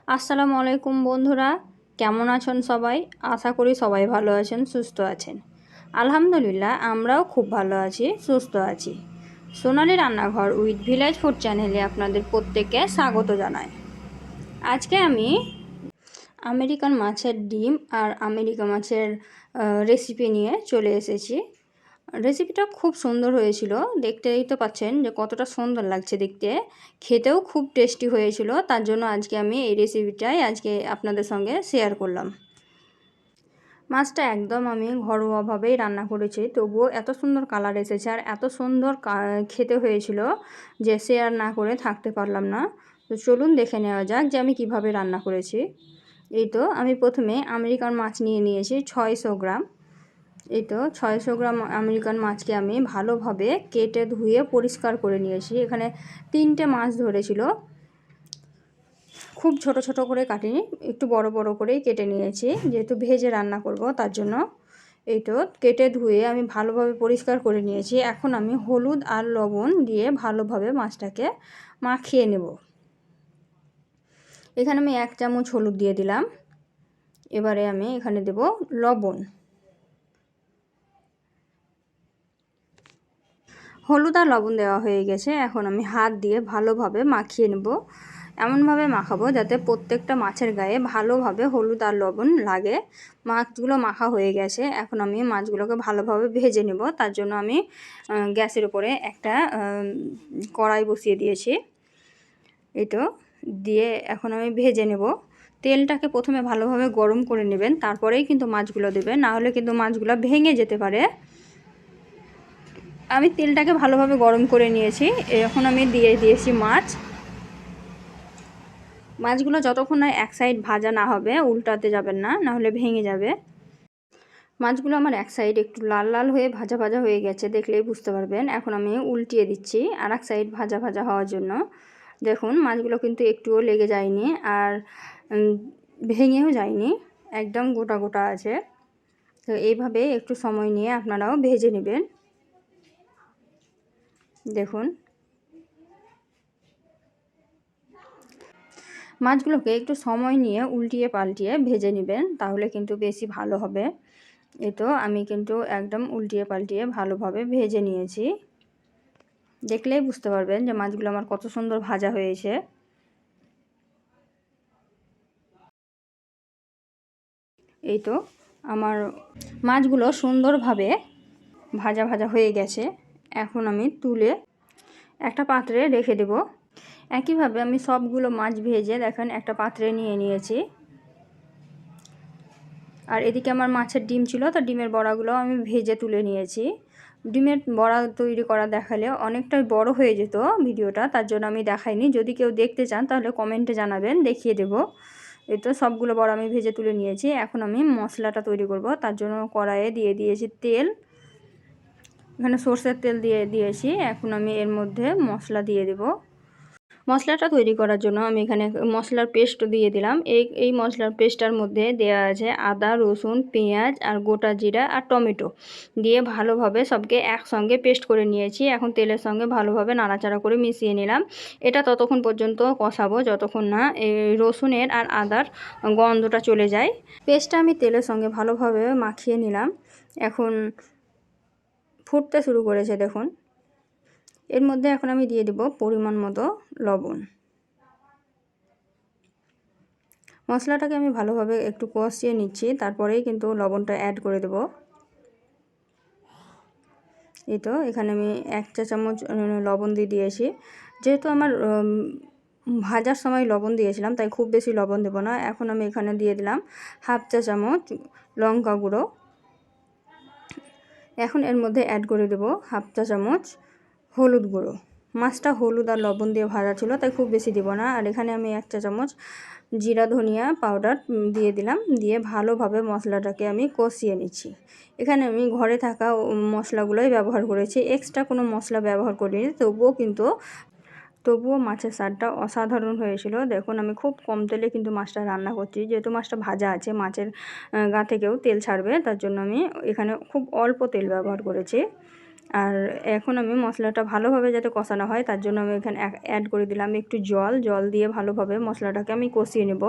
আসসালামু আলাইকুম বন্ধুরা, কেমন আছেন সবাই? আশা করি সবাই ভালো আছেন, সুস্থ আছেন। আলহামদুলিল্লাহ, আমরাও খুব ভালো আছি, সুস্থ আছি। সোনালি রান্নাঘর উইথ ভিলেজ ফুড চ্যানেলে আপনাদের প্রত্যেককে স্বাগত জানাই। আজকে আমি আমেরিকান মাছের ডিম আর আমেরিকান মাছের রেসিপি নিয়ে চলে এসেছি। রেসিপিটা খুব সুন্দর হয়েছিল, দেখতেই তো পাচ্ছেন যে কতটা সুন্দর লাগছে দেখতে। খেতেও খুব টেস্টি হয়েছিল, তার জন্য আজকে আমি এই রেসিপিটাই আজকে আপনাদের সঙ্গে শেয়ার করলাম। মাছটা একদম আমি ঘরোয়াভাবেই রান্না করেছি, তবুও এত সুন্দর কালার এসেছে আর এত সুন্দর খেতে হয়েছিল যে শেয়ার না করে থাকতে পারলাম না। তো চলুন দেখে নেওয়া যাক যে আমি কিভাবে রান্না করেছি। এই তো আমি প্রথমে আমেরিকান মাছ নিয়েছি 600 গ্রাম। এই তো 600 গ্রাম আমেরিকান মাছকে আমি ভালোভাবে কেটে ধুয়ে পরিষ্কার করে নিয়েছি। এখানে 3টে মাছ ধরেছিল, খুব ছোট ছোট করে কাটিনি, একটু বড় বড় করেই কেটে নিয়েছি, যেহেতু ভেজে রান্না করব তার জন্য। এই তো কেটে ধুয়ে আমি ভালোভাবে পরিষ্কার করে নিয়েছি। এখন আমি হলুদ আর লবণ দিয়ে ভালোভাবে মাছটাকে মাখিয়ে নেব। এখানে আমি 1 চামচ হলুদ দিয়ে দিলাম। এবারে আমি এখানে দেব লবণ। হলুদ আর লবণ দেওয়া হয়ে গেছে, এখন আমি হাত দিয়ে ভালোভাবে মাখিয়ে নেব। এমনভাবে মাখাবো যাতে প্রত্যেকটা মাছের গায়ে ভালোভাবে হলুদ আর লবণ লাগে। মাছগুলো মাখা হয়ে গেছে, এখন আমি মাছগুলোকে ভালোভাবে ভেজে নেব। তার জন্য আমি গ্যাসের উপরে একটা কড়াই বসিয়ে দিয়েছি। এই তো দিয়ে এখন আমি ভেজে নেব। তেলটাকে প্রথমে ভালোভাবে গরম করে নেবেন, তারপরেই কিন্তু মাছগুলো দেবেন, না হলে কিন্তু মাছগুলো ভেঙে যেতে পারে। আমি তেলটাকে ভালোভাবে গরম করে নিয়েছি, এখন আমি দিয়ে দিয়েছি মাছগুলো যতক্ষণ না এক সাইড ভাজা না হবে উল্টাতে যাবেন না, না হলে ভেঙে যাবে। মাছগুলো আমার এক সাইড একটু লাল লাল হয়ে ভাজা ভাজা হয়ে গেছে, দেখলেই বুঝতে পারবেন। এখন আমি উল্টিয়ে দিচ্ছি আর এক সাইড ভাজা ভাজা হওয়ার জন্য। দেখুন মাছগুলো কিন্তু একটুও লেগে যায়নি আর ভেঙেও যায়নি, একদম গোটা গোটা আছে। তো এইভাবে একটু সময় নিয়ে আপনারাও ভেজে নেবেন। দেখুন মাছগুলোকে একটু সময় নিয়ে উল্টিয়ে পাল্টিয়ে ভেজে নেবেন, তাহলে কিন্তু বেশি ভালো হবে। এই তো আমি কিন্তু একদম উল্টিয়ে পাল্টিয়ে ভালোভাবে ভেজে নিয়েছি, দেখলেই বুঝতে পারবেন যে মাছগুলো আমার কত সুন্দর ভাজা হয়েছে। এই তো আমার মাছগুলো সুন্দরভাবে ভাজা ভাজা হয়ে গেছে, এখন আমি তুলে একটা পাত্রে রেখে দেব। একইভাবে আমি সবগুলো মাছ ভেজে দেখেন একটা পাত্রে নিয়ে নিয়েছি। আর এদিকে আমার মাছের ডিম ছিল, তো ডিমের বড়াগুলো আমি ভেজে তুলে নিয়েছি। ডিমের বড়া তৈরি করা দেখালে অনেকটাই বড় হয়ে যেত ভিডিওটা, তার জন্য আমি দেখাইনি। যদি কেউ দেখতে চান তাহলে কমেন্টে জানাবেন, দেখিয়ে দেব। এই তো সবগুলো বড়া আমি ভেজে তুলে নিয়েছি। এখন আমি মশলাটা তৈরি করব, তার জন্য কড়াইয়ে দিয়ে দিয়েছি তেল। এখানে সরষের তেল দিয়ে দিয়েছি। এখন আমি এর মধ্যে মশলা দিয়ে দেব। মশলাটা তৈরি করার জন্য আমি এখানে মশলার পেস্ট দিয়ে দিলাম। এই মশলার পেস্টটার মধ্যে দেওয়া আছে আদা, রসুন, পেঁয়াজ আর গোটা জিরা আর টমেটো দিয়ে ভালোভাবে সবকে একসঙ্গে পেস্ট করে নিয়েছি। এখন তেলের সঙ্গে ভালোভাবে নাড়াচাড়া করে মিশিয়ে নিলাম। এটা ততক্ষণ পর্যন্ত কষাবো যতক্ষণ না এই রসুনের আর আদার গন্ধটা চলে যায়। পেস্টটা আমি তেলের সঙ্গে ভালোভাবে মাখিয়ে নিলাম। এখন ফুটতে শুরু করেছে দেখুন। এর মধ্যে এখন আমি দিয়ে দেব পরিমাণ মতো লবণ। মশলাটাকে আমি ভালোভাবে একটু কষিয়ে নিচ্ছি, তারপরেই কিন্তু লবণটা অ্যাড করে দেব। এই তো এখানে আমি 1 চা চামচ লবণ দিয়ে দিয়েছি। যেহেতু আমার ভাজার সময় লবণ দিয়েছিলাম, তাই খুব বেশি লবণ দেব না। এখন আমি এখানে দিয়ে দিলাম 1/2 চা চামচ লঙ্কা গুঁড়ো। এখন এর মধ্যে অ্যাড করে দেব 1/2 চা চামচ হলুদ গুঁড়ো। মাছটা হলুদ আর লবণ দিয়ে ভাজা ছিল, তাই খুব বেশি দেব না। আর এখানে আমি 1 চা চামচ জিরা ধনিয়া পাউডার দিয়ে দিলাম, দিয়ে ভালোভাবে মশলাটাকে আমি কষিয়ে নিচ্ছি। এখানে আমি ঘরে থাকা মশলাগুলোই ব্যবহার করেছি, এক্সট্রা কোনো মশলা ব্যবহার করিনি। তবুও মাছের স্বাদটা অসাধারণ হয়েছিল। দেখুন আমি খুব কম তেলে কিন্তু মাছটা রান্না করছি, যেহেতু মাছটা ভাজা আছে, মাছের গা থেকেও তেল ছাড়বে, তার জন্য আমি এখানে খুব অল্প তেল ব্যবহার করেছি। আর এখন আমি মশলাটা ভালোভাবে যাতে কষানো হয় তার জন্য আমি এখানে অ্যাড করে দিলাম একটু জল দিয়ে ভালোভাবে মশলাটাকে আমি কষিয়ে নেব।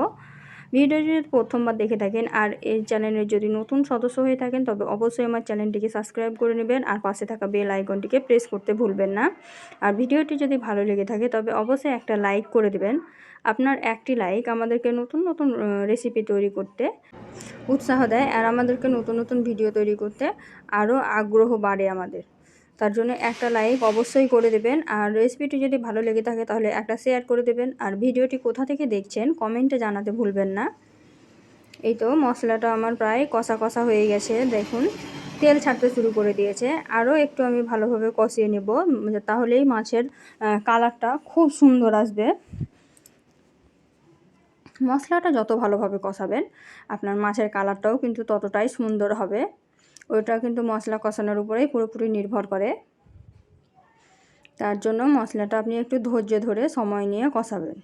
ভিডিও যদি প্রথমবার দেখে থাকেন আর এই চ্যানেলের যদি নতুন সদস্য হয়ে থাকেন তবে অবশ্যই আমার চ্যানেলটিকে সাবস্ক্রাইব করে নেবেন আর পাশে থাকা বেল আইকনটিকে প্রেস করতে ভুলবেন না। আর ভিডিওটি যদি ভালো লেগে থাকে তবে অবশ্যই একটা লাইক করে দেবেন। আপনার একটি লাইক আমাদেরকে নতুন নতুন রেসিপি তৈরি করতে উৎসাহ দেয় আর আমাদেরকে নতুন নতুন ভিডিও তৈরি করতে আরও আগ্রহ বাড়ে আমাদের। তার জন্য একটা লাইক অবশ্যই করে দেবেন আর রেসিপিটি যদি ভালো লেগে থাকে তাহলে একটা শেয়ার করে দেবেন আর ভিডিওটি কোথা থেকে দেখছেন কমেন্টে জানাতে ভুলবেন না। এই তো মশলাটা আমার প্রায় কষা কষা হয়ে গেছে, দেখুন তেল ছাড়তে শুরু করে দিয়েছে। আরও একটু আমি ভালোভাবে কষিয়ে নেব, তাহলেই মাছের কালারটা খুব সুন্দর আসবে। মশলাটা যত ভালোভাবে কষাবেন আপনার মাছের কালারটাও কিন্তু ততটাই সুন্দর হবে। ওইটা কিন্তু মশলা কষানোর উপরেই পুরোপুরি নির্ভর করে। তার জন্য মশলাটা আপনি একটু ধৈর্য ধরে সময় নিয়ে কষাবেন।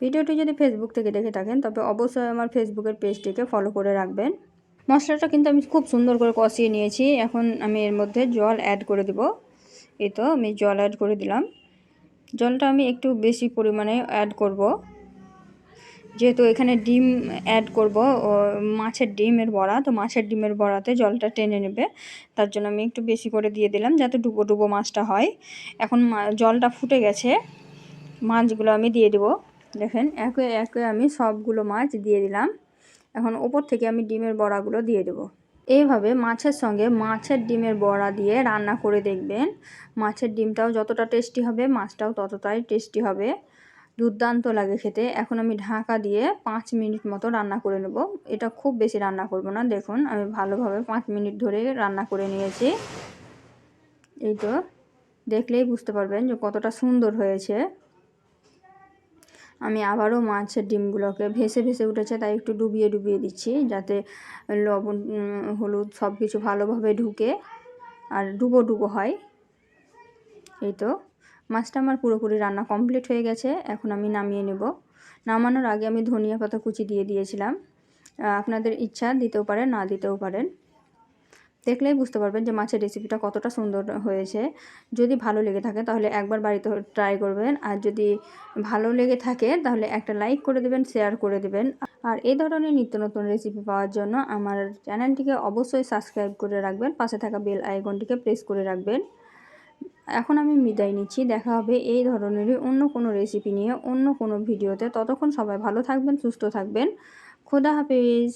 ভিডিওটি যদি ফেসবুক থেকে দেখে থাকেন তবে অবশ্যই আমার ফেসবুকের পেজটিকে ফলো করে রাখবেন। মশলাটা কিন্তু আমি খুব সুন্দর করে কষিয়ে নিয়েছি। এখন আমি এর মধ্যে জল অ্যাড করে দেব। এই তো আমি জল অ্যাড করে দিলাম। জলটা আমি একটু বেশি পরিমাণে অ্যাড করব, যেহেতু এখানে ডিম অ্যাড করব, মাছের ডিমের বড়া, তো মাছের ডিমের বড়াতে জলটা টেনে নেবে। তার জন্য আমি একটু বেশি করে দিয়ে দিলাম যাতে ডুবো ডুবো মাছটা হয়। এখন জলটা ফুটে গেছে, মাছগুলো আমি দিয়ে দেব। দেখেন একে একে আমি সবগুলো মাছ দিয়ে দিলাম। এখন ওপর থেকে আমি ডিমের বড়াগুলো দিয়ে দেব। এইভাবে মাছের সঙ্গে মাছের ডিমের বড়া দিয়ে রান্না করে দেখবেন। মাছের ডিমটাও যতটা টেস্টি হবে মাছটাও ততটাই টেস্টি হবে, দুর্দান্ত লাগে খেতে। এখন আমি ঢাকা দিয়ে 5 মিনিট মতো রান্না করে নেব। এটা খুব বেশি রান্না করব না, দেখুন আমি ভালোভাবে 5 মিনিট ধরে রান্না করে নিয়েছি। এই তো দেখলেই বুঝতে পারবেন যে কতটা সুন্দর হয়েছে। আমি আবারও মাছের ডিমগুলোকে ভেসে ভেসে উঠেছে তাই একটু ডুবিয়ে ডুবিয়ে দিচ্ছি যাতে লবণ হলুদ সব কিছু ভালোভাবে ঢুকে আর ডুবো ডুবো হয়। এই তো মাছটা আমার পুরোপুরি রান্না কমপ্লিট হয়ে গেছে। এখন আমি নামিয়ে নেব। নামানোর আগে আমি ধনিয়া পাতা কুচি দিয়ে দিয়েছিলাম। আপনাদের ইচ্ছা দিতেও পারেন, না দিতেও পারেন। দেখলেই বুঝতে পারবেন যে মাছের রেসিপিটা কতটা সুন্দর হয়েছে। যদি ভালো লেগে থাকে তাহলে একবার বাড়িতে ট্রাই করবেন, আর যদি ভালো লেগে থাকে তাহলে একটা লাইক করে দেবেন, শেয়ার করে দেবেন। আর এই ধরনের নিত্য নতুন রেসিপি পাওয়ার জন্য আমার চ্যানেলটিকে অবশ্যই সাবস্ক্রাইব করে রাখবেন, পাশে থাকা বেল আইকনটিকে প্রেস করে রাখবেন। এখন আমি বিদায় নিচ্ছি, দেখা হবে এই ধরনেরই অন্য কোনো রেসিপি নিয়ে অন্য কোনো ভিডিওতে। ততক্ষণ সবাই ভালো থাকবেন, সুস্থ থাকবেন। খোদা হাফেজ।